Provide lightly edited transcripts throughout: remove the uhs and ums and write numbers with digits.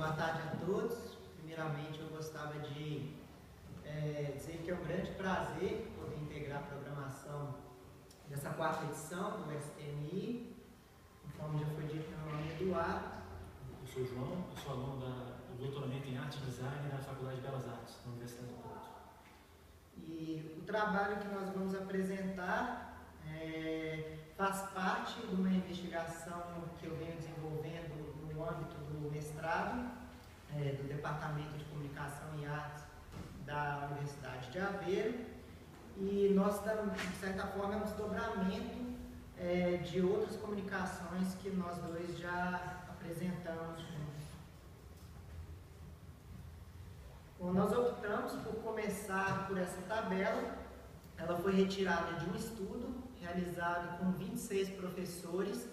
Boa tarde a todos. Primeiramente, eu gostaria de dizer que é um grande prazer poder integrar a programação dessa quarta edição do STMI. Como já foi dito, meu nome é Eduardo. Eu sou o João, eu sou aluno do doutoramento em Arte e Design na Faculdade de Belas Artes, da Universidade do Porto. E o trabalho que nós vamos apresentar faz parte de uma investigação que eu venho desenvolvendo no âmbito do mestrado do Departamento de Comunicação e Artes da Universidade de Aveiro, e nós, de certa forma, é um desdobramento de outras comunicações que nós dois já apresentamos juntos. Bom, nós optamos por começar por essa tabela. Ela foi retirada de um estudo realizado com 26 professores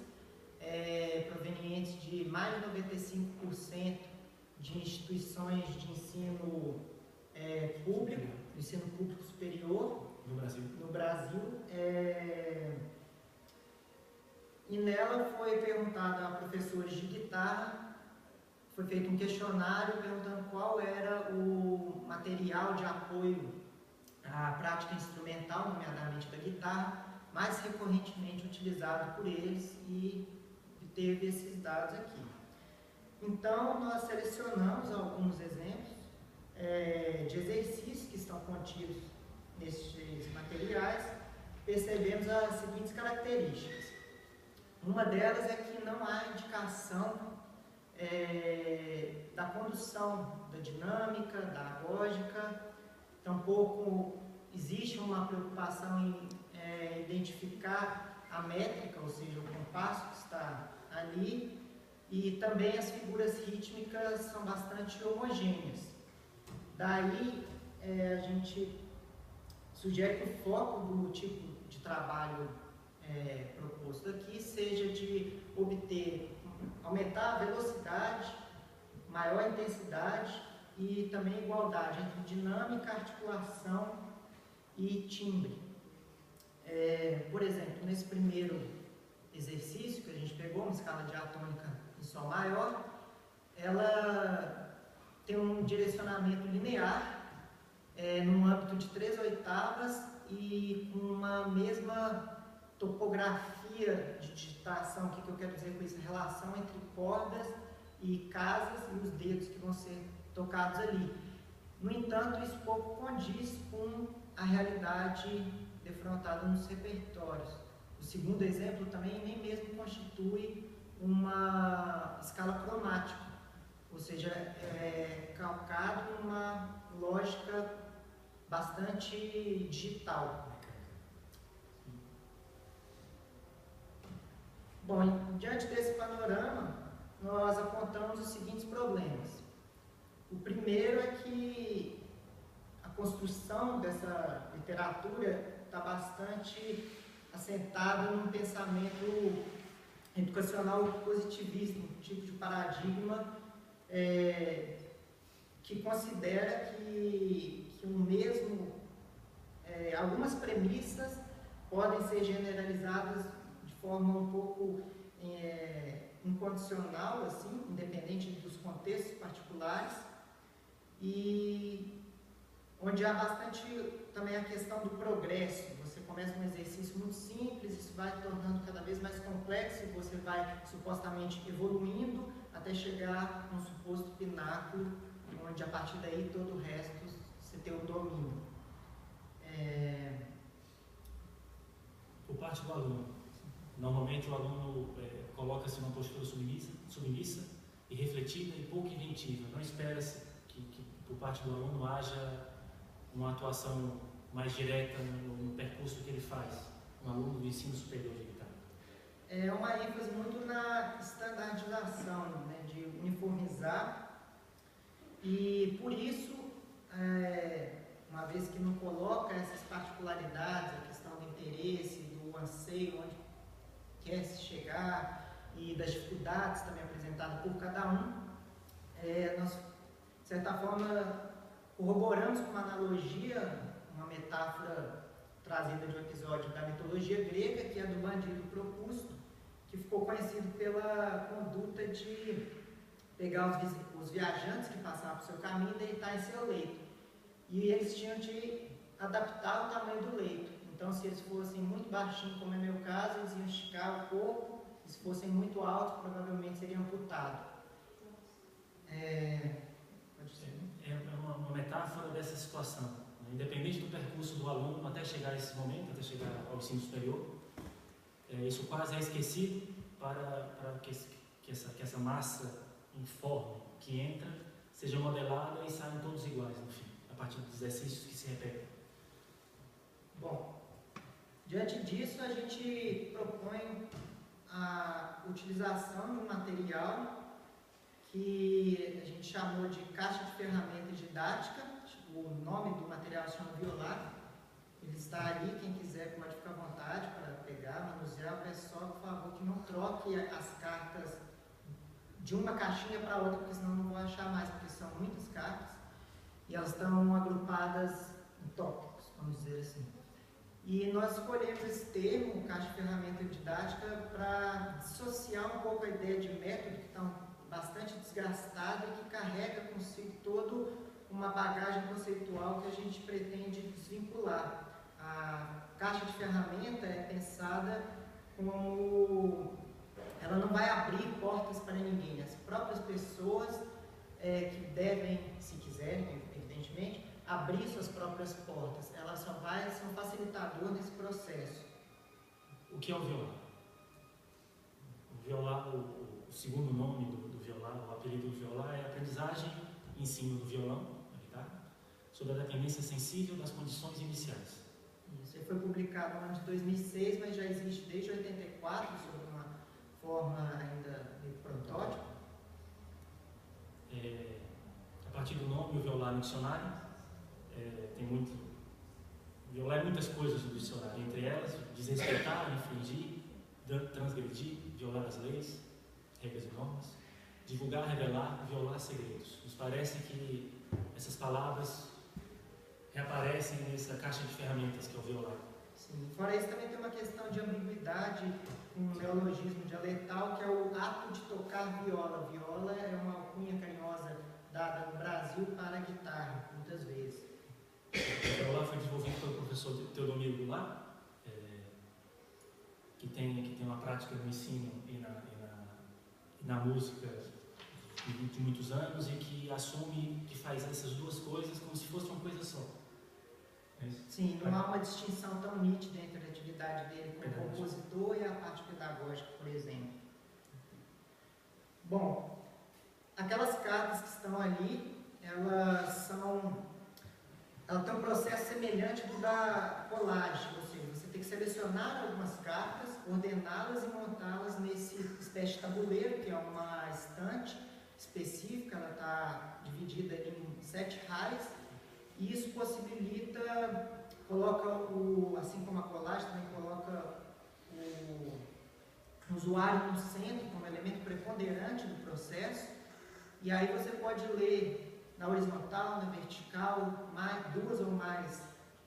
provenientes de mais de 95% de instituições de ensino público, ensino público superior no Brasil. E nela foi perguntado a professores de guitarra, foi feito um questionário perguntando qual era o material de apoio à prática instrumental, nomeadamente da guitarra, mais recorrentemente utilizado por eles, e teve esses dados aqui. Então, nós selecionamos alguns exemplos de exercícios que estão contidos nestes materiais. Percebemos as seguintes características. Uma delas é que não há indicação da condução da dinâmica, da lógica, tampouco existe uma preocupação em identificar a métrica, ou seja, o compasso que está ali, e também as figuras rítmicas são bastante homogêneas. Daí, a gente sugere que o foco do tipo de trabalho proposto aqui seja de aumentar a velocidade, maior intensidade e também igualdade entre dinâmica, articulação e timbre. Por exemplo, nesse primeiro exercício que a gente pegou, uma escala diatônica em Sol maior, ela tem um direcionamento linear no âmbito de 3/8 e com uma mesma topografia de digitação. O que eu quero dizer com isso? A relação entre cordas e casas e os dedos que vão ser tocados ali. No entanto, isso pouco condiz com a realidade defrontada nos repertórios. O segundo exemplo também nem mesmo constitui uma escala cromática, ou seja, é calcado numa lógica bastante digital. Bom, diante desse panorama, nós apontamos os seguintes problemas. O primeiro é que a construção dessa literatura está bastante assentada num pensamento educacional positivista, um tipo de paradigma que considera que algumas premissas podem ser generalizadas de forma um pouco incondicional, assim, independente dos contextos particulares, e onde há bastante também a questão do progresso. Você começa um exercício muito simples, isso vai tornando cada vez mais complexo, e você vai supostamente evoluindo até chegar num suposto pináculo, onde a partir daí todo o resto você tem o domínio. Por parte do aluno, normalmente o aluno coloca-se numa postura submissa e refletida e pouco inventiva. Não espera-se que por parte do aluno haja uma atuação mais direta no percurso que ele faz, um aluno do ensino superior de guitarra. É uma ênfase muito na standardização, né, de uniformizar, e por isso, uma vez que não coloca essas particularidades, a questão do interesse, do anseio, onde quer se chegar, e das dificuldades também apresentadas por cada um, nós, de certa forma, corroboramos com uma analogia, uma metáfora trazida de um episódio da mitologia grega, que é do bandido Procústo, que ficou conhecido pela conduta de pegar os viajantes que passavam por seu caminho e deitar em seu leito. E eles tinham de adaptar o tamanho do leito. Então, se eles fossem muito baixinhos, como é meu caso, eles iam esticar o corpo. E se fossem muito altos, provavelmente seriam amputados. Pode ser. É uma metáfora dessa situação. Independente do percurso do aluno até chegar a esse momento, até chegar ao ensino superior, isso quase é esquecido para que essa massa informe que entra seja modelada e saiam todos iguais no fim, a partir dos exercícios que se repetem. Bom, diante disso, a gente propõe a utilização de um material que a gente chamou de caixa de ferramentas didática. O nome do material se chama Violar. Ele está ali, quem quiser pode ficar à vontade para pegar, manusear. Eu peço só, por favor, que não troque as cartas de uma caixinha para outra, porque senão não vou achar mais, porque são muitas cartas e elas estão agrupadas em tópicos, vamos dizer assim. E nós escolhemos esse termo, caixa de ferramenta didática, para dissociar um pouco a ideia de método, que está bastante desgastada e que carrega consigo toda uma bagagem conceitual que a gente pretende desvincular. A caixa de ferramenta é pensada como... ela não vai abrir portas para ninguém. As próprias pessoas que devem, se quiserem, evidentemente, abrir suas próprias portas. Ela só vai ser um facilitador nesse processo. O que é o violar? O violar, o segundo nome do violar, o apelido do violar é aprendizagem e ensino do violão, da guitarra, sob a dependência sensível das condições iniciais. Isso aí foi publicado no ano de 2006, mas já existe desde 84, sob uma forma ainda de protótipo. A partir do nome, o violar no dicionário, tem muito... Violar é muitas coisas no dicionário, entre elas, desrespeitar, infringir, transgredir, violar as leis, regras e normas, divulgar, revelar, violar segredos. Nos parece que essas palavras reaparecem nessa caixa de ferramentas que é o violar. Sim. Fora isso, também tem uma questão de ambiguidade, um neologismo dialetal, que é o ato de tocar viola. Viola é uma alcunha carinhosa dada no Brasil para a guitarra, muitas vezes. O violar foi desenvolvido pelo professor Teodomiro Goulart, que tem uma prática no ensino e na música de muitos anos e que assume que faz essas duas coisas como se fosse uma coisa só. Sim, não há uma distinção tão nítida entre a atividade dele como compositor e a parte pedagógica, por exemplo. Bom, aquelas cartas que estão ali, elas têm um processo semelhante do da colagem, ou seja, você tem que selecionar algumas cartas, ordená-las e montá-las nesse espécie de tabuleiro, que é uma estante específica, ela está dividida em 7 raios, e isso possibilita, assim como a colagem também coloca o usuário no centro como elemento preponderante do processo, e aí você pode ler na horizontal, na vertical, duas ou mais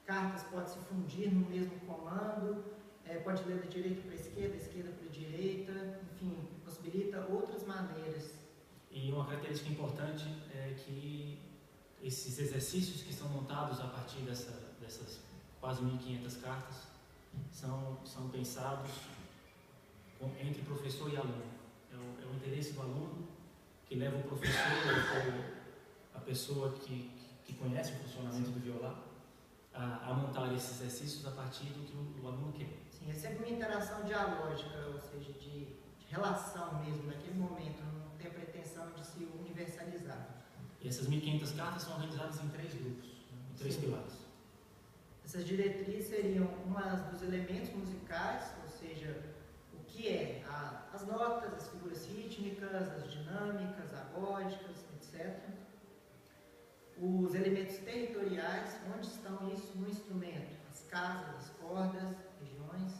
cartas podem se fundir no mesmo comando, pode ler da direita para a esquerda, da esquerda para a direita, enfim, possibilita outras maneiras. E uma característica importante é que esses exercícios que são montados a partir dessas quase 1.500 cartas são pensados entre professor e aluno. É o interesse do aluno que leva o professor, a pessoa que conhece o funcionamento do violar, a montar esses exercícios a partir do que o aluno quer. Sim, é sempre uma interação dialógica, ou seja, de relação mesmo, naquele momento, não tem a pretensão de se universalizar. E essas 1.500 cartas são organizadas em 3 grupos, em 3 pilares. Essas diretrizes seriam umas dos elementos musicais, ou seja, o que é as notas, as figuras rítmicas, as dinâmicas, agógicas, etc. Os elementos territoriais, onde estão isso no instrumento, as casas, as cordas, regiões.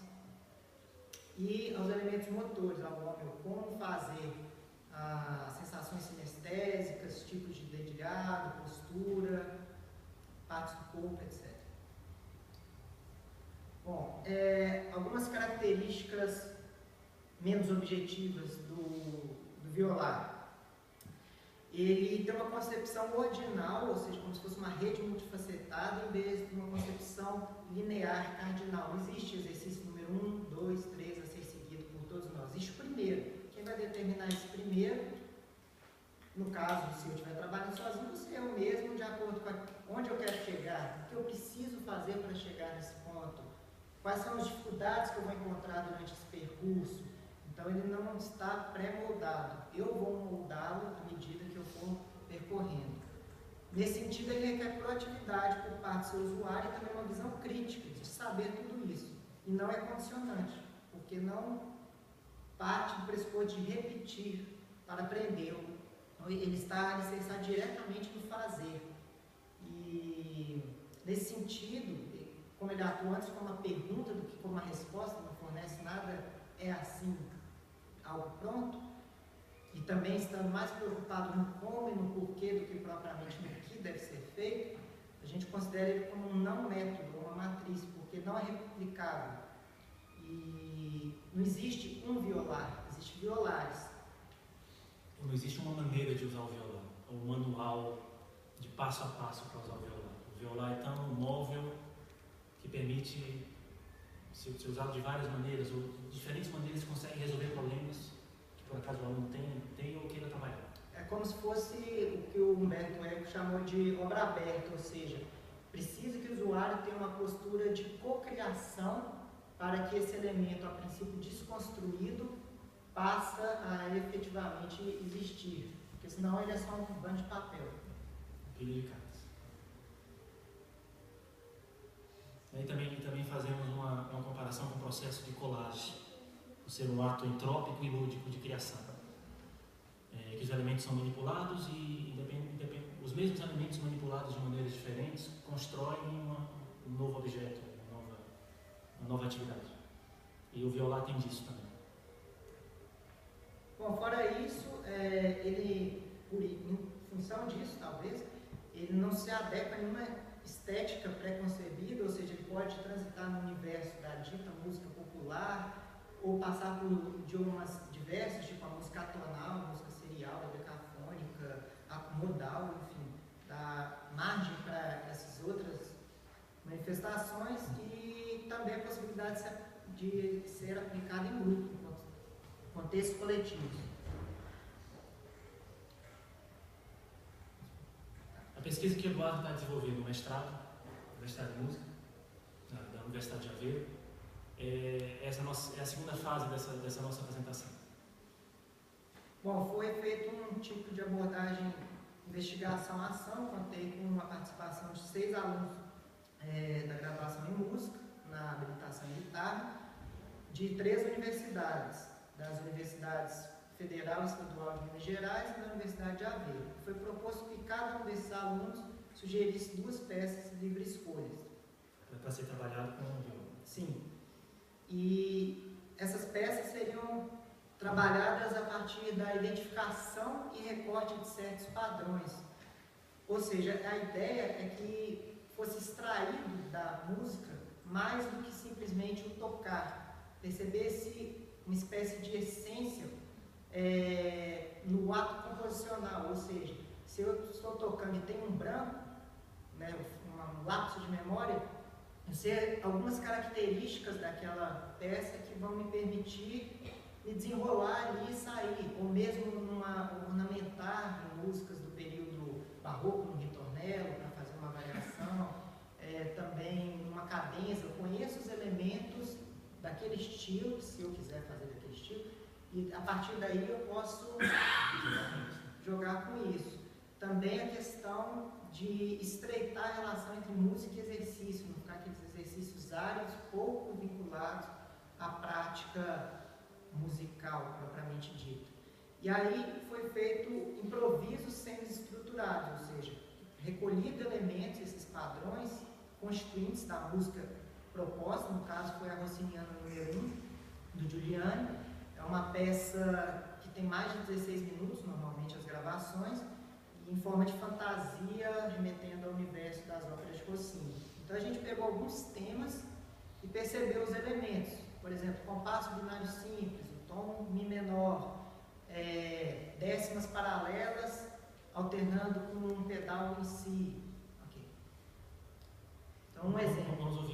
E os elementos motores, como fazer as sensações sinestésicas, tipos de dedilhado, postura, partes do corpo, etc. Bom, algumas características menos objetivas do violar. ele tem uma concepção ordinal, ou seja, como se fosse uma rede multifacetada, em vez de uma concepção linear, cardinal. Não existe exercício número 1, 2, 3 a ser seguido por todos nós. Existe o primeiro. Quem vai determinar esse primeiro, no caso, se eu estiver trabalhando sozinho, você é eu mesmo, de acordo com onde eu quero chegar, o que eu preciso fazer para chegar nesse ponto, quais são as dificuldades que eu vou encontrar durante esse percurso. Então, ele não está pré-moldado. Eu vou moldá-lo à medida que eu for percorrendo. Nesse sentido, ele requer proatividade por parte do seu usuário e também uma visão crítica de saber tudo isso. E não é condicionante, porque não parte do pressuposto de repetir para aprender. Ele está alicerçado diretamente no fazer. E, nesse sentido, como ele atua antes como uma pergunta do que como uma resposta, não fornece nada, é assim, algo pronto, e também estando mais preocupado no como e no porquê do que propriamente no que deve ser feito, a gente considera ele como um não método, uma matriz, porque não é replicável. E não existe um violar, existem violares. Não existe uma maneira de usar o violar, um manual de passo a passo para usar o violar. O violar é tão móvel que permite ser usado de várias maneiras, ou de diferentes maneiras, consegue resolver problemas que por acaso o aluno tem ou queira trabalhar. É como se fosse o que o Humberto Eco chamou de obra aberta, ou seja, precisa que o usuário tenha uma postura de cocriação para que esse elemento, a princípio desconstruído, passa a efetivamente existir, porque senão ele é só um bando de papel. Pilha de cartas. Aí também fazemos uma comparação com o processo de colagem, por ser um ato entrópico e lúdico de criação. Que os elementos são manipulados e os mesmos elementos manipulados de maneiras diferentes constroem um novo objeto, uma nova atividade. E o violar tem disso também. Bom, fora isso, ele, em função disso, talvez, ele não se adequa a nenhuma estética pré-concebida, ou seja, ele pode transitar no universo da dita música popular ou passar por idiomas diversos, tipo a música atonal, a música serial, a decafônica, a modal, enfim, dá margem para essas outras manifestações e também a possibilidade de ser aplicada em grupo, em contextos coletivos. A pesquisa que o Eduardo está desenvolvendo no mestrado em música, da Universidade de Aveiro, é a segunda fase dessa nossa apresentação. Bom, foi feito um tipo de abordagem, investigação-ação, contei com a participação de 6 alunos da graduação em música, na habilitação em guitarra, de 3 universidades, das universidades Federal e Estadual de Minas Gerais e da Universidade de Aveiro. Foi proposto que cada um desses alunos sugerisse 2 peças de livre escolha. Para ser trabalhado com o violão. Sim. E essas peças seriam trabalhadas a partir da identificação e recorte de certos padrões. Ou seja, a ideia é que fosse extraído da música mais do que simplesmente o tocar. Percebesse uma espécie de essência no ato composicional, ou seja, se eu estou tocando e tem um branco, né, um lapso de memória, ser algumas características daquela peça que vão me permitir me desenrolar ali e sair, ou mesmo ornamentar em músicas do período barroco, no ritornello, para fazer uma variação, também numa cadência. Eu conheço os elementos daquele estilo, se eu quiser fazer daquele estilo, e a partir daí eu posso jogar com isso. Também a questão de estreitar a relação entre música e exercício, não ficar aqueles exercícios áridos pouco vinculados à prática musical propriamente dita. E aí foi feito improvisos sendo estruturados, ou seja, recolhido elementos, esses padrões constituintes da música proposta, no caso foi a Rossiniana número 1, do Giuliani. É uma peça que tem mais de 16 minutos, normalmente as gravações, em forma de fantasia, remetendo ao universo das óperas de Rossini. Então a gente pegou alguns temas e percebeu os elementos. Por exemplo, compasso binário simples, o tom Mi menor, décimas paralelas alternando com um pedal em si. Okay. Então, um exemplo. Vamos ouvir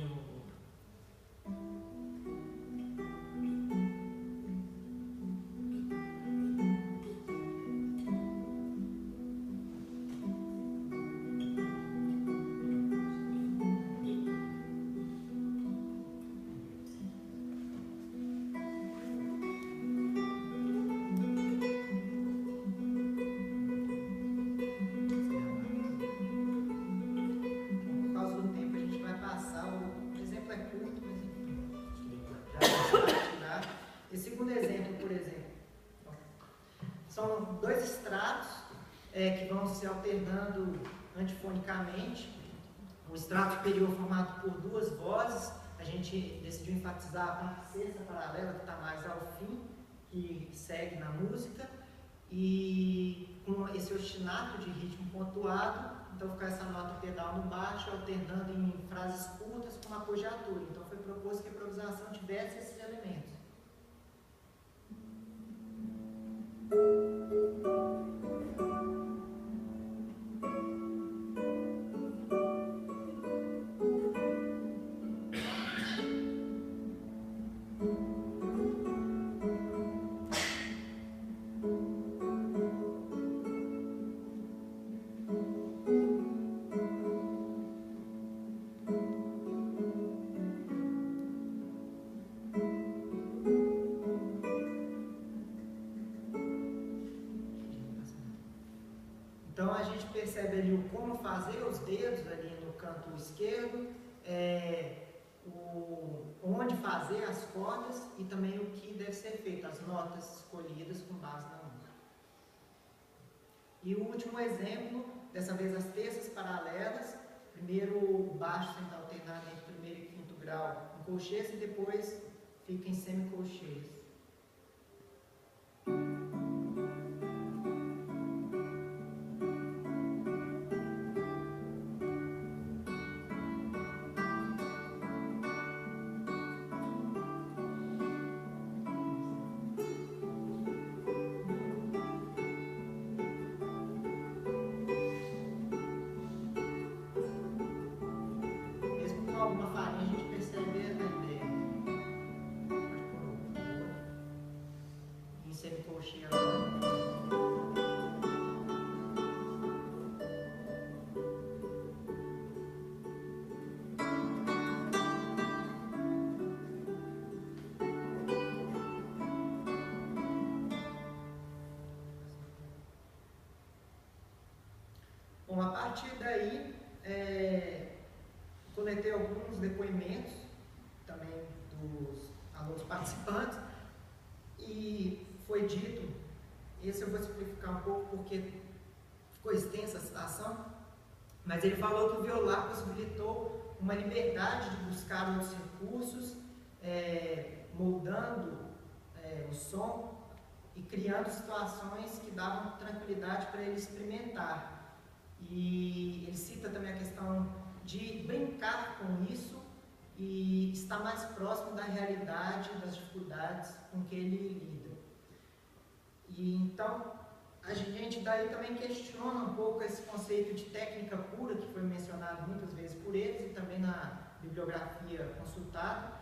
que vão se alternando antifonicamente. O extrato superior formado por duas vozes, a gente decidiu enfatizar a parte sexta paralela, que está mais ao fim, que segue na música, e com esse ostinato de ritmo pontuado, então fica essa nota pedal no baixo, alternando em frases curtas com uma apogiatura. Então foi proposto que a improvisação tivesse esses elementos. Então a gente percebe ali o como fazer os dedos ali no canto esquerdo, onde fazer as cordas e também o que deve ser feito, as notas escolhidas com base na música. E o último exemplo, dessa vez as terças paralelas, primeiro o baixo sendo alternado entre primeiro e quinto grau em colcheias e depois fica em semicolcheias. Alguma farinha a gente percebe a ideia. Em semicolcheia Bom, a partir daí coletei alguns depoimentos também dos alunos participantes e foi dito, esse eu vou simplificar um pouco porque ficou extensa a citação, mas ele falou que o violar possibilitou uma liberdade de buscar outros recursos, moldando o som e criando situações que davam tranquilidade para ele experimentar. E ele cita também a questão de brincar com isso e estar mais próximo da realidade, das dificuldades com que ele lida. E então, a gente daí também questiona um pouco esse conceito de técnica pura, que foi mencionado muitas vezes por eles e também na bibliografia consultada,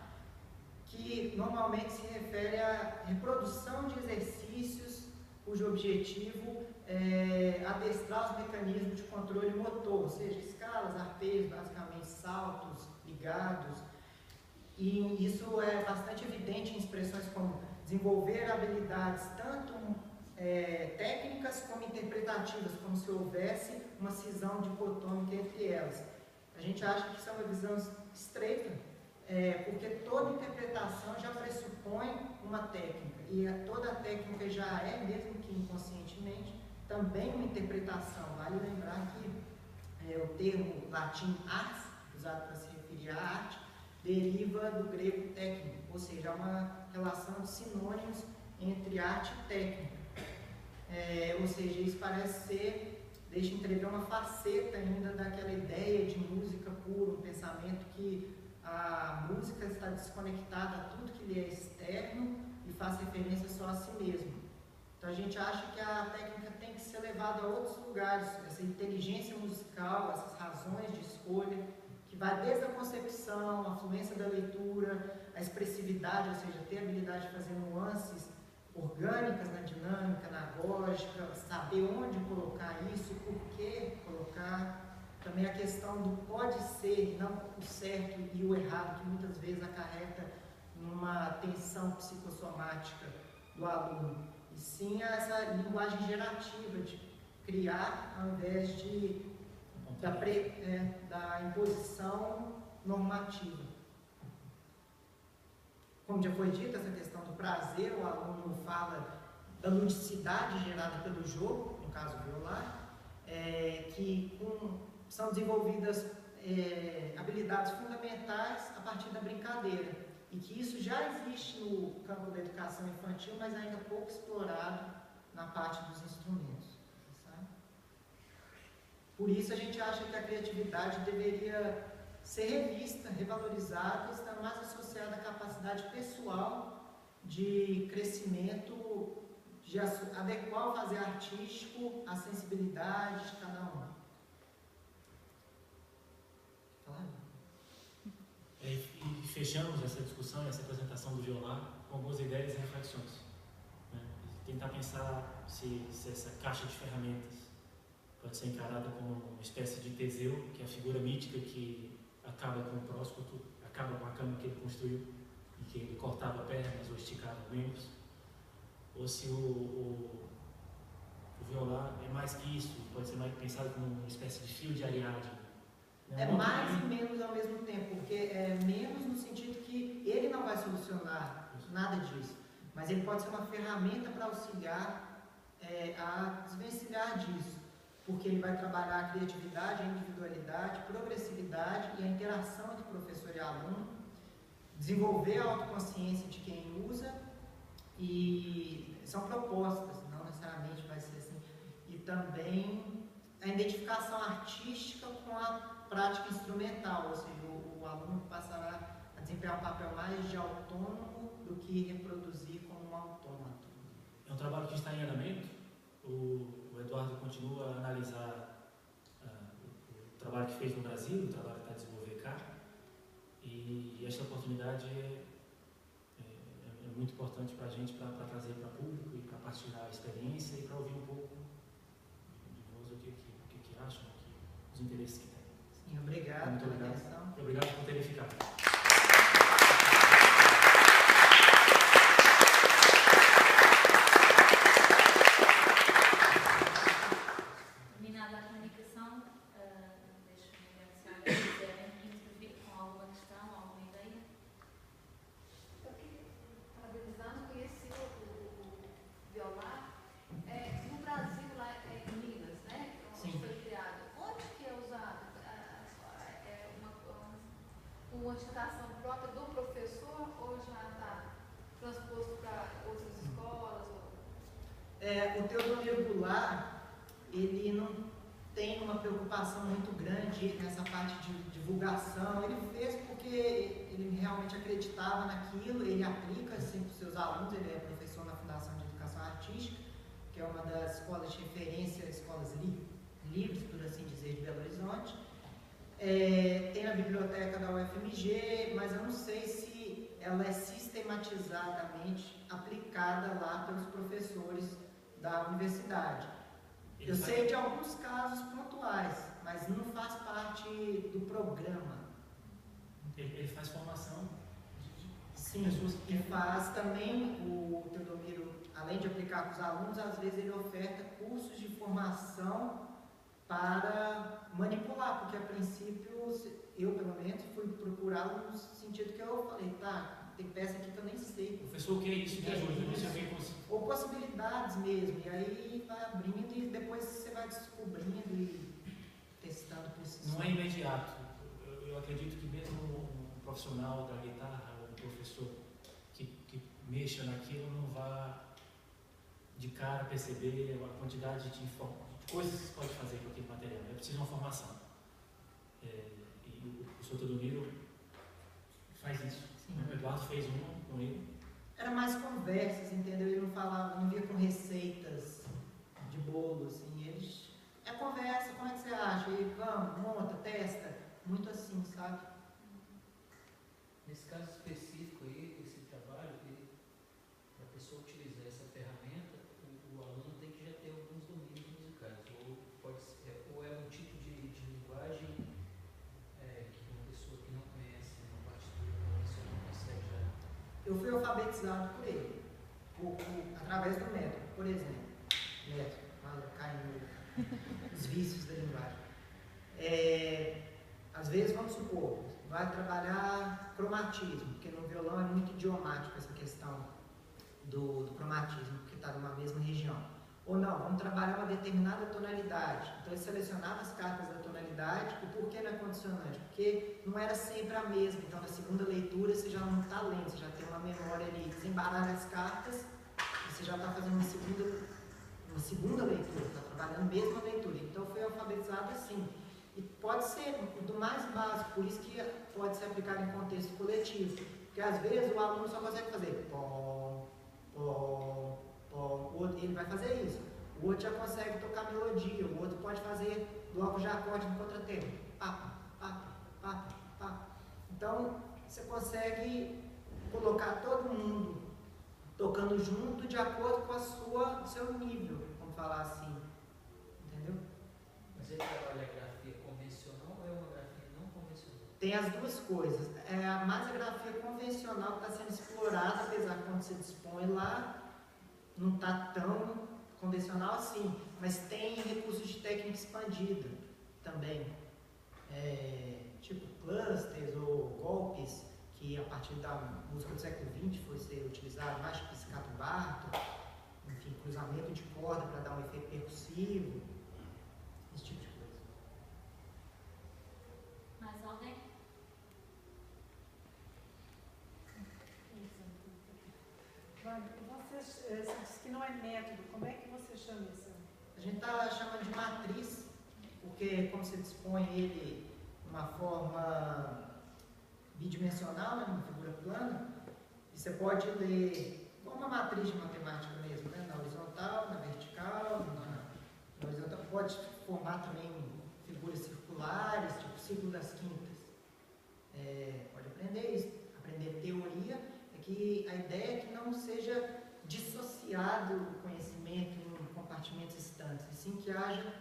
que normalmente se refere à reprodução de exercícios cujo objetivo é adestrar os mecanismos de controle motor, ou seja, escalas, arpejos, basicamente saltos, ligados, e isso é bastante evidente em expressões como desenvolver habilidades tanto técnicas como interpretativas, como se houvesse uma cisão dicotômica entre elas. A gente acha que isso é uma visão estreita, porque toda interpretação já pressupõe uma técnica, e toda a técnica já é, mesmo que inconscientemente, também uma interpretação. Vale lembrar que o termo latim ars, usado para se referir à arte, deriva do grego técnico, ou seja, há uma relação de sinônimos entre arte e técnica. Ou seja, isso parece ser, deixa entrever uma faceta ainda daquela ideia de música pura, um pensamento que a música está desconectada a tudo que lhe é externo e faz referência só a si mesmo. Então a gente acha que a técnica tem que ser levada a outros lugares, essa inteligência musical, essas razões de escolha, que vai desde a concepção, a fluência da leitura, a expressividade, ou seja, ter a habilidade de fazer nuances orgânicas na dinâmica, na lógica, saber onde colocar isso, por que colocar. Também a questão do pode ser, não o certo e o errado, que muitas vezes acarreta numa tensão psicossomática do aluno. E sim essa linguagem gerativa de criar ao invés da imposição normativa. Como já foi dito, essa questão do prazer, o aluno fala da ludicidade gerada pelo jogo, no caso violar, que são desenvolvidas habilidades fundamentais a partir da brincadeira, e que isso já existe no campo da educação infantil, mas ainda pouco explorado na parte dos instrumentos. Sabe? Por isso a gente acha que a criatividade deveria ser revista, revalorizada, e estar mais associada à capacidade pessoal de crescimento, de adequar o fazer artístico à sensibilidade de cada um. E fechamos essa discussão, essa apresentação do violar com algumas ideias e reflexões. Né? Tentar pensar se essa caixa de ferramentas pode ser encarada como uma espécie de Teseu, que é a figura mítica que acaba com o próscuto, acaba com a cama que ele construiu, em que ele cortava pernas ou esticava membros, ou se o violar é mais que isso, pode ser mais pensado como uma espécie de fio de Ariadne. É mais e menos ao mesmo tempo, porque é menos no sentido que ele não vai solucionar nada disso, mas ele pode ser uma ferramenta para auxiliar a desvencilhar disso, porque ele vai trabalhar a criatividade, a individualidade, progressividade e a interação entre professor e aluno, desenvolver a autoconsciência de quem usa, e são propostas, não necessariamente vai ser assim, e também a identificação artística com a prática instrumental, ou seja, o aluno passará a desempenhar um papel mais de autônomo do que reproduzir como um autômato. É um trabalho que está em andamento. O Eduardo continua a analisar o trabalho que fez no Brasil, o trabalho que está a desenvolver cá, e esta oportunidade é muito importante para a gente, para trazer para o público e para partilhar a experiência e para ouvir um pouco de nós o que acham, os interesses que têm. Sim, obrigado pela atenção. Obrigado por terem ficado. Terminada a comunicação, deixo-me agradecer se quiserem intervir com alguma questão, alguma ideia. Eu queria, parabenizando, conheci o violar no Brasil, lá em Minas, né? Onde foi criado. Onde que é usado? Uma instituição própria do professor ou já está transposto para outras escolas? O Teodomiro Goulart, ele não tem uma preocupação muito grande nessa parte de divulgação. Ele fez porque ele realmente acreditava naquilo, ele aplica sempre para os seus alunos. Ele é professor na Fundação de Educação Artística, que é uma das escolas de referência, escolas livres, por assim dizer, de Belo Horizonte. Tem na biblioteca da UFMG, mas eu não sei se ela é sistematizadamente aplicada lá pelos professores da universidade. Eu sei de alguns casos pontuais, mas não faz parte do programa. Ele faz formação de pessoas que faz também. O Teodomiro, além de aplicar com os alunos, às vezes ele oferta cursos de formação para manipular, porque a princípio eu pelo menos fui procurá-lo no sentido que eu falei, tá, tem peça aqui que eu nem sei. Professor, o que é isso? Me ajuda. Ou possibilidades mesmo, e aí vai abrindo e depois você vai descobrindo e testando por si só. Não é imediato. Eu acredito que mesmo um profissional da guitarra, ou um professor que mexa naquilo, não vai de cara perceber a quantidade de coisas que se pode fazer com aquele material. É preciso uma formação. E o professor Teodomiro faz isso. Sim. O Eduardo fez uma com ele. Era mais conversas, entendeu? Ele não falava, não via com receita vamos, monta, testa, muito assim, sabe? Nesse caso específico aí, esse trabalho, para a pessoa utilizar essa ferramenta, o aluno tem que já ter alguns domínios musicais, ou é um tipo de linguagem que uma pessoa que não conhece uma partitura convencional não consegue já. Eu fui alfabetizado por ele, através do método, por exemplo. Método, caindo os vícios da linguagem. Às vezes, vamos supor, vai trabalhar cromatismo, porque no violão é muito idiomático essa questão do cromatismo, porque está numa mesma região. Ou não, vamos trabalhar uma determinada tonalidade. Então ele selecionava as cartas da tonalidade. E por que não é condicionante? Porque não era sempre a mesma. Então na segunda leitura você já não está lendo, você já tem uma memória ali, desembaralha as cartas, e você já está fazendo uma segunda leitura, está trabalhando a mesma leitura. Então foi alfabetizado assim. E pode ser do mais básico, por isso que pode ser aplicado em contexto coletivo. Porque às vezes o aluno só consegue fazer pó, pó, pó, o outro, ele vai fazer isso. O outro já consegue tocar melodia, o outro pode fazer blocos de acorde no contratempo. Pá, pá, pá, pá. Então você consegue colocar todo mundo tocando junto de acordo com o seu nível, vamos falar assim. Entendeu? Mas ele trabalha a grafia convencional ou é uma grafia não convencional? Tem as duas coisas. Mais a grafia convencional que está sendo explorada, apesar que quando você dispõe lá, não está tão convencional assim, mas tem recursos de técnica expandida também, tipo clusters ou golpes, que a partir da música do século XX foi ser utilizado, mais pizzicato Bartók, enfim, cruzamento de corda para dar um efeito percussivo, esse tipo de coisa. Mais alguém? Você disse que não é método, como é que você chama isso? A gente está chamando de matriz, porque como você dispõe ele de uma forma bidimensional, numa figura plana, e você pode ler como uma matriz de matemática mesmo, né? Na horizontal, na vertical, na horizontal. Pode formar também figuras circulares, tipo ciclo das quintas. Pode aprender isso. Aprender teoria é que a ideia é que não seja dissociado o conhecimento em compartimentos estanques, e sim que haja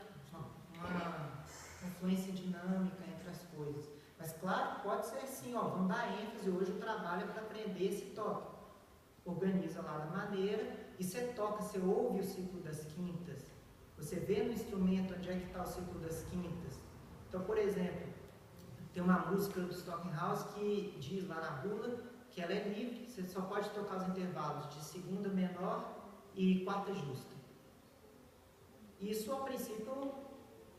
uma influência dinâmica entre as coisas. Mas claro, pode ser assim, vamos dar ênfase, hoje o trabalho é para aprender esse toque. Organiza lá da maneira, e você toca, você ouve o ciclo das quintas, você vê no instrumento onde é que está o ciclo das quintas. Então, por exemplo, tem uma música do Stockhausen que diz lá na bula que ela é livre, você só pode tocar os intervalos de segunda menor e quarta justa. Isso, a princípio,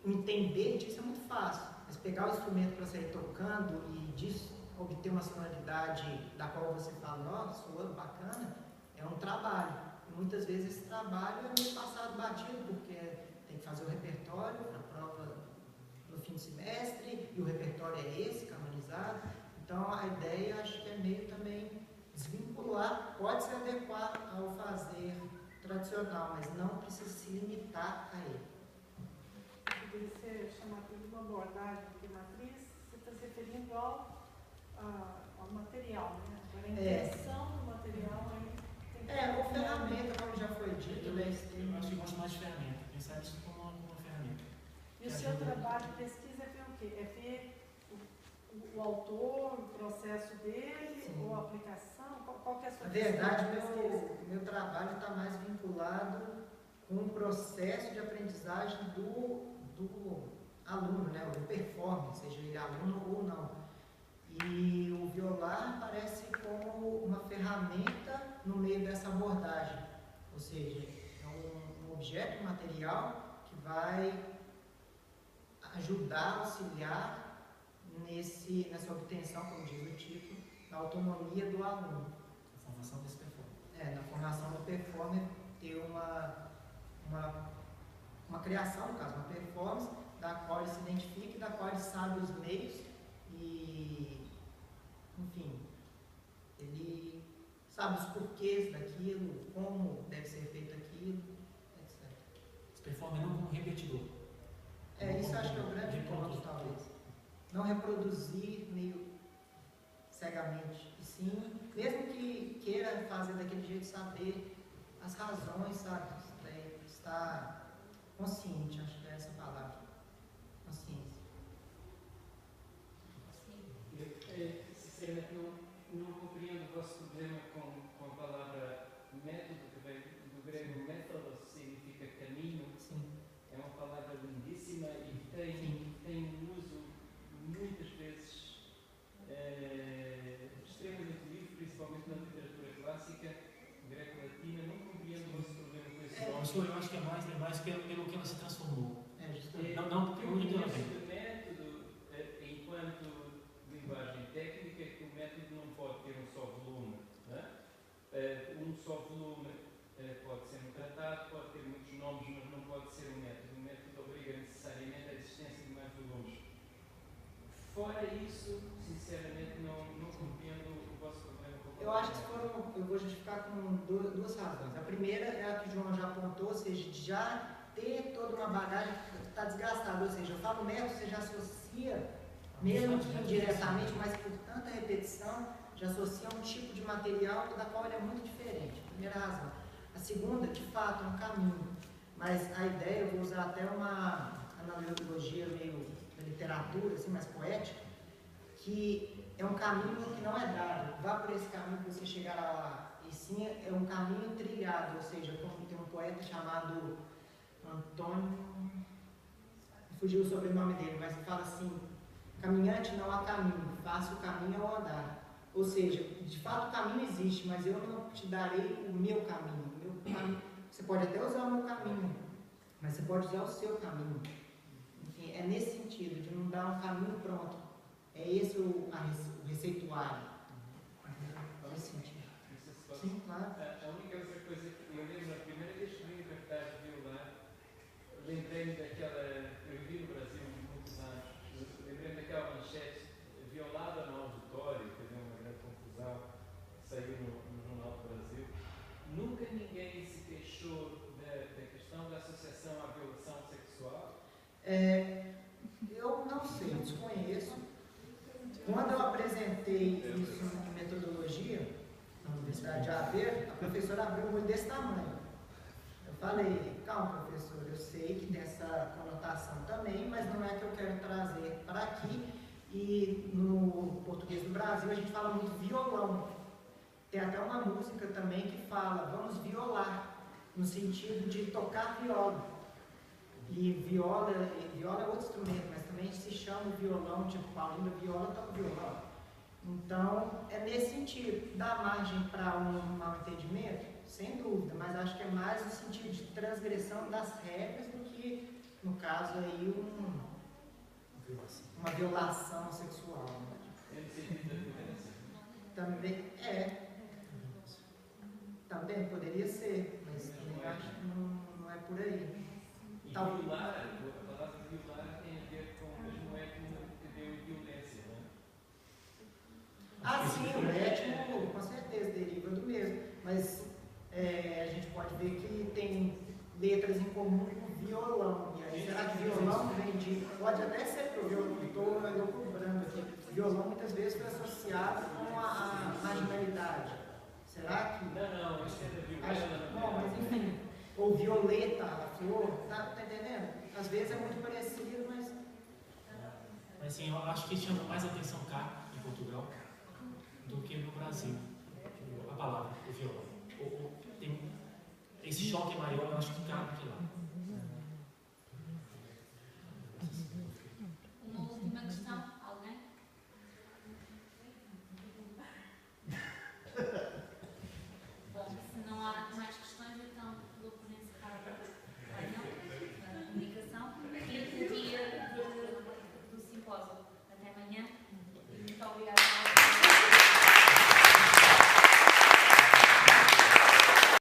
o entender disso é muito fácil, mas pegar o instrumento para sair tocando e disso obter uma sonoridade da qual você fala, nossa, soando bacana, é um trabalho. E muitas vezes esse trabalho é meio passado batido, porque tem que fazer o repertório para a prova no fim do semestre, e o repertório é esse, canonizado. Então a ideia, acho que é meio também desvincular, pode se adequar ao fazer tradicional, mas não precisa se limitar a ele. Poderia ser chamado de uma abordagem, porque matriz você está se referindo ao material, né? Agora a intenção do material aí tem que ou ferramenta, como já foi dito, né? Eu acho que gosto mais de ferramenta, pensar isso como uma ferramenta. E o seu trabalho de pesquisa é ver o quê? É ver o autor, o processo dele, Sim. ou a aplicação? Qual que é a sua Na verdade, pesquisa? meu trabalho está mais vinculado com o processo de aprendizagem do aluno, né? Do performance, seja ele aluno ou não. E o violar aparece como uma ferramenta no meio dessa abordagem, ou seja, é um objeto, um material que vai ajudar, auxiliar nessa obtenção, como diz o título, da autonomia do aluno. A formação desse performer. Na formação do performer, ter uma criação, no caso, uma performance, da qual ele se identifica e da qual ele sabe os meios e, enfim, ele sabe os porquês daquilo, como deve ser feito aquilo, etc. Esse performer não como repetidor. Isso acho que é o grande ponto, não reproduzir meio cegamente, e sim, mesmo que queira fazer daquele jeito, saber as razões, sabe? Estar consciente, acho que é essa palavra, consciência. Sinceramente, não compreendo o vosso problema com a palavra método, que vem do grego métodos, significa caminho. Sim. É uma palavra lindíssima e tem um uso muitas vezes extremamente livre, principalmente na literatura clássica greco-latina. Não compreendo o vosso problema com esse nome. Eu acho que é mais pelo que ela se transformou. Justamente. Não pelo que ela O vem. método, enquanto linguagem técnica, é que o método não pode ter um só volume. Não é? Um só volume pode ser um tratado, pode ter muitos nomes, mas não pode ser um método. O método obriga necessariamente a existência de mais volumes. Fora isso, sinceramente, não compreendo o vosso problema com o Eu acho que eu vou justificar com duas razões. A primeira é a que o João já apontou, ou seja, de já ter toda uma bagagem que está desgastada. Ou seja, eu falo método, você já associa, mesmo que indiretamente, mas por tanta repetição, já associa um tipo de material da qual ele é muito diferente. Primeira razão. A segunda, de fato, é um caminho. Mas a ideia, eu vou usar até uma analogia meio da literatura, assim, mais poética, que é um caminho que não é dado. Vá por esse caminho que você chegará lá. E sim, é um caminho trilhado. Ou seja, tem um poeta chamado Antônio, fugiu o sobrenome dele, mas ele fala assim: caminhante não há caminho, faça o caminho ao andar. Ou seja, de fato o caminho existe, mas eu não te darei o meu caminho. Você pode até usar o meu caminho, mas você pode usar o seu caminho. Enfim, é nesse sentido, de não dar um caminho pronto. É esse o receituário. Nesse sentido. Sim, claro. A única outra coisa que eu lembro, a primeira vez que vim cantar violar, lembrei-me daquela, eu vivi no Brasil muitos anos, lembrei-me daquela manchete, violada no auditório, que deu uma grande confusão, saiu no Jornal do Brasil. Nunca ninguém se queixou da questão da associação à violação sexual? Eu não sei, eu desconheço. Quando eu apresentei isso em metodologia, na Universidade de Aveiro, a professora abriu um olho desse tamanho. Eu falei: calma, professor, eu sei que tem essa conotação também, mas não é que eu quero trazer para aqui. E no português do Brasil a gente fala muito violão. Tem até uma música também que fala: vamos violar, no sentido de tocar viola. E viola é outro instrumento, mas também se chama violão, tipo Paulinho da viola, toca violão. Então, é nesse sentido. Dá margem para um mau entendimento? Sem dúvida, mas acho que é mais no sentido de transgressão das regras do que, no caso aí, uma violação sexual. Né? É no sentido da violência? Também poderia ser, mas também acho que não é por aí. E violar, a palavra violar tem a ver com o mesmo étimo que deu em violência, não é? Sim, o étimo com certeza deriva do mesmo, mas a gente pode ver que tem letras em comum com violão. E aí, será que violão vem de. Pode até ser que o violão, estou cobrando aqui. Violão muitas vezes foi associado com a marginalidade. Será que. Não, isso é da violência. Bom, mas enfim. Ou violeta, a flor, tá entendendo? Às vezes é muito parecido, mas. Mas sim, eu acho que chama mais atenção cá, em Portugal, do que no Brasil. A palavra, o violão. Tem esse choque maior, eu acho que cá do que lá.